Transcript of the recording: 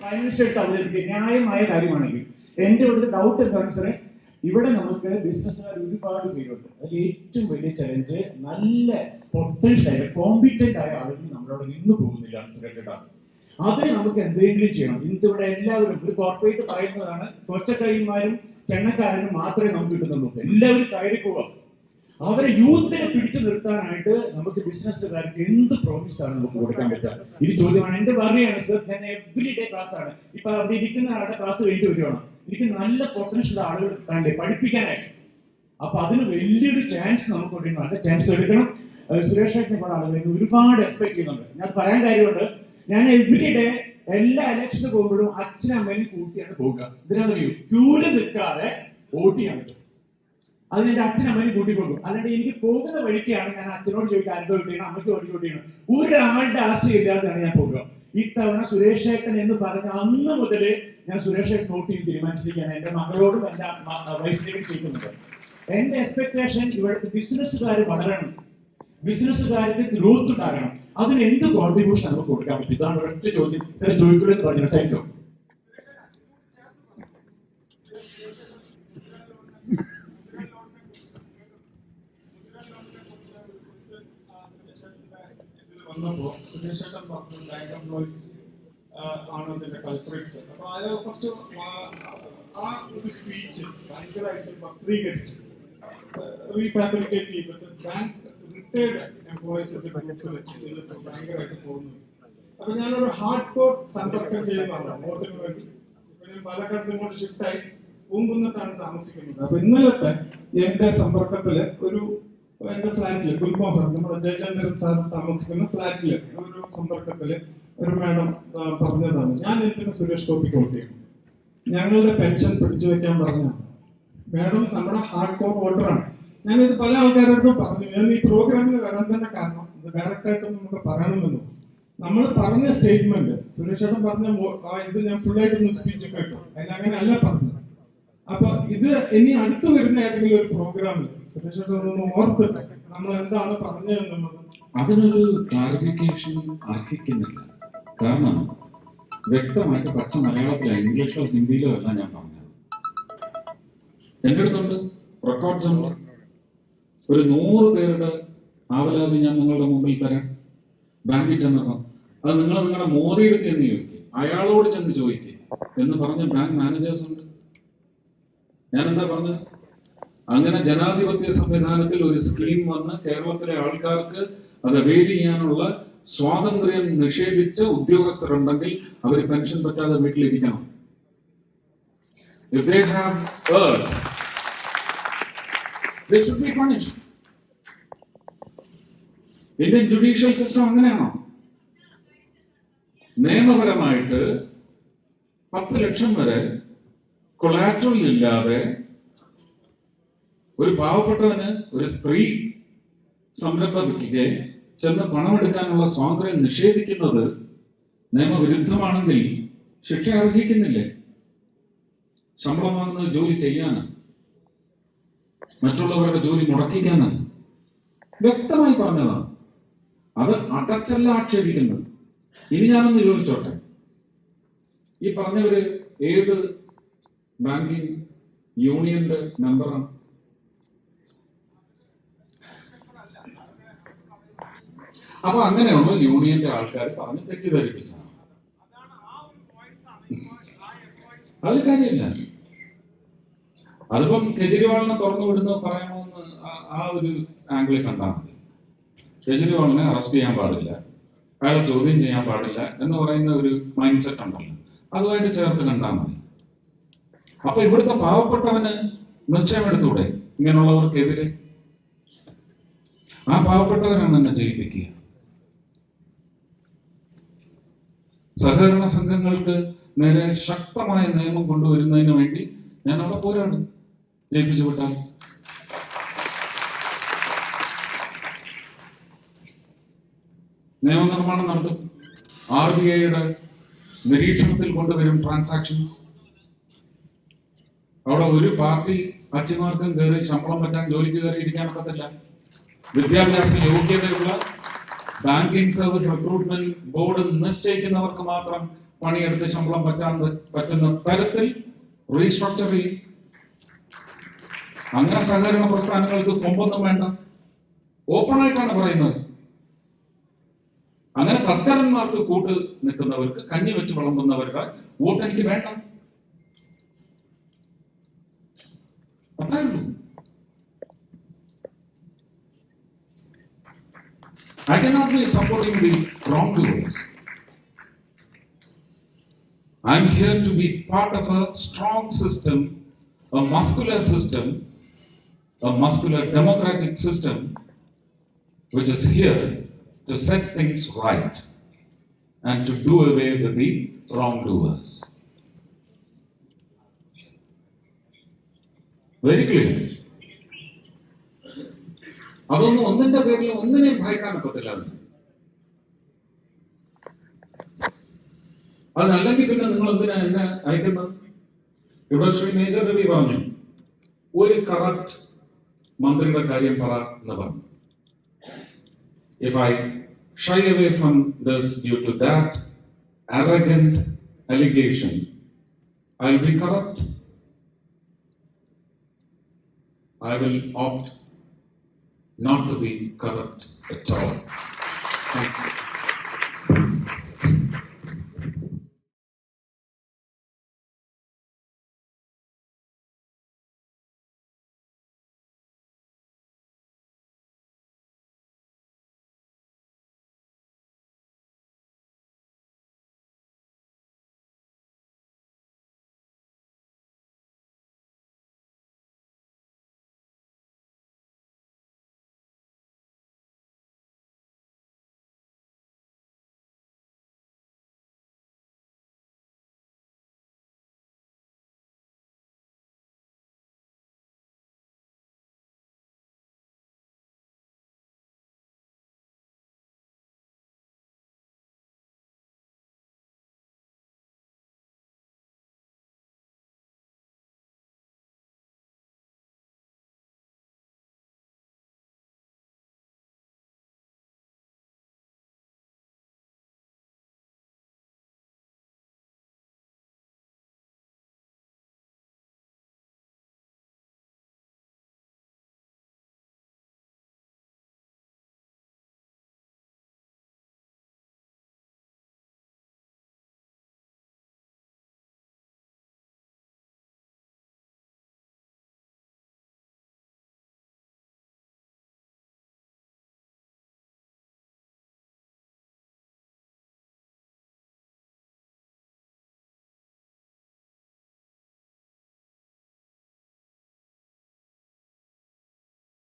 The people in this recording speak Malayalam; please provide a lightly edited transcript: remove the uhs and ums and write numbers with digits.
പ്രൈം മിനിസ്റ്റർ എടുത്ത് അവതരിപ്പിക്കുക ന്യായമായ കാര്യമാണെങ്കിൽ. എൻ്റെ ഒരു ഡൗട്ട് എന്താണെന്ന് സാറേ, ഇവിടെ നമുക്ക് ബിസിനസ്സുകാർ ഒരുപാട് പേരുണ്ട്. അതിൽ ഏറ്റവും വലിയ ചലഞ്ച് നല്ല പൊട്ടൻഷ്യൽ കോമ്പിറ്റന്റ് ആയ ആളുകൾ നമ്മളവിടെ നിന്ന് പോകുന്നില്ല. അതിന് നമുക്ക് എന്തെങ്കിലും ചെയ്യണം. ഇന്നിവിടെ എല്ലാവരും ഒരു കോർപ്പറേറ്റ് പറയുന്നതാണ്, കൊച്ചക്കൈമാരും ചെണ്ണക്കാരനും മാത്രമേ നമുക്ക് കിട്ടുന്നുള്ളൂ. എല്ലാവരും കയറി പോവാം. അവരെ യൂത്തിനെ പിടിച്ചു നിർത്താനായിട്ട് നമുക്ക് ബിസിനസ്സുകാർക്ക് എന്ത് പ്രോമിസാണ് നമുക്ക് കൊടുക്കാൻ പറ്റുക? ഇത് ചോദ്യമാണ്. എന്റെ പറയുകയാണ് സർ, ഞാൻ എവറി ഡേ ക്ലാസ് ആണ്. ഇപ്പൊ അവിടെ ഇരിക്കുന്ന ആളുടെ ക്ലാസ് കഴിഞ്ഞ് വരുവാണ്. എനിക്ക് നല്ല പൊട്ടൻഷ്യൽ ആളുകൾ കിട്ടാണ്ടേ പഠിപ്പിക്കാനായിട്ട്. അപ്പൊ അതിന് വലിയൊരു ചാൻസ് നമുക്ക് നല്ല ചാൻസ് എടുക്കണം. സുരേഷ് പോലെ ആളുകൾ ഒരുപാട് എക്സ്പെക്ട് ചെയ്യുന്നുണ്ട്. ഞാൻ പറയാൻ കാര്യമുണ്ട്, ഞാൻ എവറി ഡേ എല്ലാ ഇലക്ഷന് പോകുമ്പോഴും അച്ഛനും അമ്മേനും കൂട്ടിയാണ് പോകുക. ഇതിനറിയൂ, ക്യൂല് നിൽക്കാതെ വോട്ട് ചെയ്യാൻ പറ്റും. അതിന് എന്റെ അച്ഛനും അമ്മേനും കൂട്ടി പോകും. അല്ലാണ്ട് എനിക്ക് പോകുന്ന വഴിക്കാണ് ഞാൻ അച്ഛനോട് ചോദിക്കുക ആർക്ക് വോട്ട് ചെയ്യണം, അമ്മയ്ക്ക് വോട്ട് ചെയ്യണം, ഒരാളുടെ ആശയമില്ലാതെയാണ് ഞാൻ പോകുക. ഇത്തവണ സുരേഷ് ഏട്ടൻ എന്ന് പറഞ്ഞ അന്ന് മുതൽ ഞാൻ സുരേഷ് ഏട്ടൻ വോട്ട് ചെയ്ത് തീരുമാനിച്ചിരിക്കുകയാണ്. എന്റെ മകളോടും എന്റെ വൈഫിനോടും ചെയ്യുന്നുണ്ട്. എന്റെ എക്സ്പെക്ടേഷൻ ഇവിടുത്തെ ബിസിനസ്സുകാർ വളരണം, ബിസിനസ്സുകാർക്ക് ഗ്രോത്ത് ഉണ്ടാകണം. അതിന് എന്ത് കോൺട്രിബ്യൂഷൻ നമുക്ക് കൊടുക്കാൻ പറ്റും? ഇതാണ് ഒരൊറ്റ ചോദ്യം. ഇത്ര ചോദിക്കൂടെന്ന് പറഞ്ഞു. Thank you. വന്നപ്പോ സുരേഷ് ഏട്ടൻ പറഞ്ഞു ബാങ്ക് എംപ്ലോയീസ് ആണ് അതിന്റെ കൾപ്രിറ്റ്സ്. അപ്പൊ അത് കുറച്ച് ആ ഒരു സ്പീച്ച് ഭയങ്കരമായിട്ട് വക്രീകരിച്ചു, റീഫാബ്രിക്കേറ്റ് ചെയ്തിട്ട് ബാങ്ക് റിട്ടയർഡ് എംപ്ലോയീസിന്റെ ഗ്രൂപ്പിൽ ചെയ്തിട്ട് ഭയങ്കരമായിട്ട് പോകുന്നു. അപ്പൊ ഞാനൊരു ഹാർഡ് കോർ സമ്പർക്കം ചെയ്യുന്നതാണ് വോട്ടിന് വേണ്ടി. ഇപ്പൊ ഞാൻ പാലക്കാട് ഇങ്ങോട്ട് ഷിഫ്റ്റായി പൂങ്കുന്നത്താണ് താമസിക്കുന്നത്. അപ്പൊ ഇന്നലത്തെ എന്റെ സമ്പർക്കത്തില് എന്റെ ഫ്ലാറ്റില് ഗുൽമോഹർ, നമ്മുടെ ജയചന്ദ്രൻ സാർ താമസിക്കുന്ന ഫ്ലാറ്റില് ഒരു സമ്പർക്കത്തില് ഒരു മാഡം പറഞ്ഞതാണ്, ഞാൻ എന്തിനു സുരേഷ് ഗോപിക്ക് വോട്ട് ചെയ്യണം, ഞങ്ങളുടെ പെൻഷൻ പിടിച്ചു വെക്കാൻ പറഞ്ഞ മാഡം നമ്മുടെ ഹാർഡ് കോർ വോട്ടറാണ്. ഞാനിത് പല ആൾക്കാരോടും പറഞ്ഞു. ഞാൻ ഈ പ്രോഗ്രാമിൽ വരാൻ തന്നെ കാരണം ഇത് ഡയറക്റ്റായിട്ട് നമുക്ക് പറയണമെന്നു. നമ്മൾ പറഞ്ഞ സ്റ്റേറ്റ്മെന്റ് സുരേഷ് ഏട്ടൻ പറഞ്ഞ ഇത് ഞാൻ ഫുള്ളായിട്ടൊന്ന് സ്പീച്ച് കേട്ടു. അതിനങ്ങനെ അല്ല പറഞ്ഞത്. അപ്പൊ ഇത് ഇനി അടുത്ത് വരുന്ന ഏതെങ്കിലും ഒരു പ്രോഗ്രാമിൽ സുരേഷ് ഏട്ടൻ ഒന്ന് ഓർത്തിട്ട് നമ്മൾ എന്താണ് പറഞ്ഞതെന്നുള്ളത് അതിനൊരു ക്ലാരിഫിക്കേഷൻ അർഹിക്കുന്നില്ല. കാരണം വ്യക്തമായിട്ട് പച്ച മലയാളത്തിലോ ഇംഗ്ലീഷിലോ ഹിന്ദിയിലോ അല്ല ഞാൻ പറഞ്ഞത്. എൻ്റെ അടുത്തുണ്ട്, റെക്കോർഡ്സ് ഉണ്ട്. ഒരു 100 പേരുടെ ആവലാതി ഞാൻ നിങ്ങളുടെ മുമ്പിൽ തരാം. ബാങ്കിൽ ചെന്നപ്പോൾ അത് നിങ്ങളുടെ മോദിയുടെ എന്ന് ചോദിക്കുക, അയാളോട് ചെന്ന് ചോദിക്കുക എന്ന് പറഞ്ഞ ബാങ്ക് മാനേജേഴ്സ് ഉണ്ട്. ഞാൻ എന്താ പറഞ്ഞത്? അങ്ങനെ ജനാധിപത്യ സംവിധാനത്തിൽ ഒരു സ്കീം വന്ന് കേരളത്തിലെ ആൾക്കാർക്ക് അത് അവെയിൽ ചെയ്യാനുള്ള സ്വാതന്ത്ര്യം നിഷേധിച്ച ഉദ്യോഗസ്ഥരുണ്ടെങ്കിൽ അവർ പെൻഷൻ പറ്റാതെ വീട്ടിലിരിക്കണം. If they have earned, they should be punished. Indian judicial system അങ്ങനെയാണോ? നിയമപരമായിട്ട് 10 ലക്ഷം വരെ കൊളാറ്ററൽ ഇല്ലാതെ ഒരു പാവപ്പെട്ടവന്, ഒരു സ്ത്രീ സംരംഭകയ്ക്ക് ചെന്ന് പണമെടുക്കാനുള്ള സ്വാതന്ത്ര്യം നിഷേധിക്കുന്നത് നിയമവിരുദ്ധമാണെങ്കിൽ ശിക്ഷ അർഹിക്കുന്നില്ലേ? ശമ്പളം വാങ്ങുന്നത് ജോലി ചെയ്യാനാണ്, മറ്റുള്ളവരുടെ ജോലി മുടക്കിക്കാനാണ്. വ്യക്തമായി പറഞ്ഞതാണ്. അത് അടച്ചല്ല ആക്ഷേപിക്കുന്നത്. ഇനി ഞാനൊന്ന് ചോദിച്ചോട്ടെ, ഈ പറഞ്ഞവര് ഏത് ബാങ്കിങ് യൂണിയന്റെ മെമ്പറാണ്? അപ്പൊ അങ്ങനെയുള്ള യൂണിയന്റെ ആൾക്കാർ പറഞ്ഞ് തെറ്റിദ്ധരിപ്പിച്ചതാണ്. അത് കാര്യമില്ല. അതിപ്പം കെജ്രിവാളിനെ തുറന്നു വിടുന്ന പറയണമെന്ന് ആ ഒരു ആംഗിളിൽ കണ്ടാൽ മതി. കെജ്രിവാളിനെ അറസ്റ്റ് ചെയ്യാൻ പാടില്ല, അയാളെ ചോദ്യം ചെയ്യാൻ പാടില്ല എന്ന് പറയുന്ന ഒരു മൈൻഡ് സെറ്റ് ഉണ്ടല്ലോ, അതുമായിട്ട് ചേർത്ത് കണ്ടാൽ മതി. അപ്പൊ ഇവിടുത്തെ പാവപ്പെട്ടവന് നിശ്ചയമെടുത്തൂടെ ഇങ്ങനെയുള്ളവർക്കെതിരെ? ആ പാവപ്പെട്ടവരാണ് എന്നെ ജയിപ്പിക്കുക. സഹകരണ സംഘങ്ങൾക്ക് നേരെ ശക്തമായ നിയമം കൊണ്ടുവരുന്നതിന് വേണ്ടി ഞാൻ അവിടെ പോരാടും, ജയിപ്പിച്ചു വിട്ടാൽ. നിയമനിർമ്മാണം നടത്തും. RBIയുടെ നിരീക്ഷണത്തിൽ കൊണ്ടുവരും ട്രാൻസാക്ഷൻസ്. അവിടെ ഒരു പാർട്ടി അച്ഛന്മാർക്കും കയറി ശമ്പളം പറ്റാൻ ജോലിക്ക് കയറി ഇരിക്കാൻ പറ്റത്തില്ല. വിദ്യാഭ്യാസ യോഗ്യതയുള്ള ബാങ്കിങ് സർവീസ് റിക്രൂട്ട്മെന്റ് ബോർഡ് നിശ്ചയിക്കുന്നവർക്ക് മാത്രം പണിയെടുത്ത് ശമ്പളം പറ്റുന്ന തരത്തിൽ റീസ്ട്രക്ചർ ചെയ്യും. അങ്ങനെ സഹകരണ പ്രസ്ഥാനങ്ങൾക്ക് കൊമ്പൊന്നും വേണ്ട, ഓപ്പൺ ആയിട്ടാണ് പറയുന്നത്. അങ്ങനെ തസ്കരന്മാർക്ക് കൂട്ട് നിൽക്കുന്നവർക്ക്, കഞ്ഞി വെച്ച് വിളമ്പുന്നവർക്ക് വോട്ട് എനിക്ക് വേണ്ട. അത്രേ ഉള്ളൂ. I cannot be supporting the wrongdoers. I'm here to be part of a strong system, a muscular system, a muscular democratic system, which is here to set things right and to do away with the wrongdoers. Very clear. അതൊന്നും ഒന്നിന്റെ പേരിൽ ഒന്നിനെയും ഭയക്കാൻ പറ്റില്ല. അതിനല്ലെങ്കിൽ പിന്നെ നിങ്ങൾ എന്തിനാ എന്നെ അയക്കുന്നത്? ഇവിടെ ശ്രീ മേജർ രവി പറഞ്ഞു, ഒരു കറക്റ്റ് മന്ത്രിയുടെ കാര്യം പറ എന്ന് പറഞ്ഞു. If I shy away from this due to that arrogant allegation, I'll be corrupt. I will opt not to be corrupt at all. Thank you.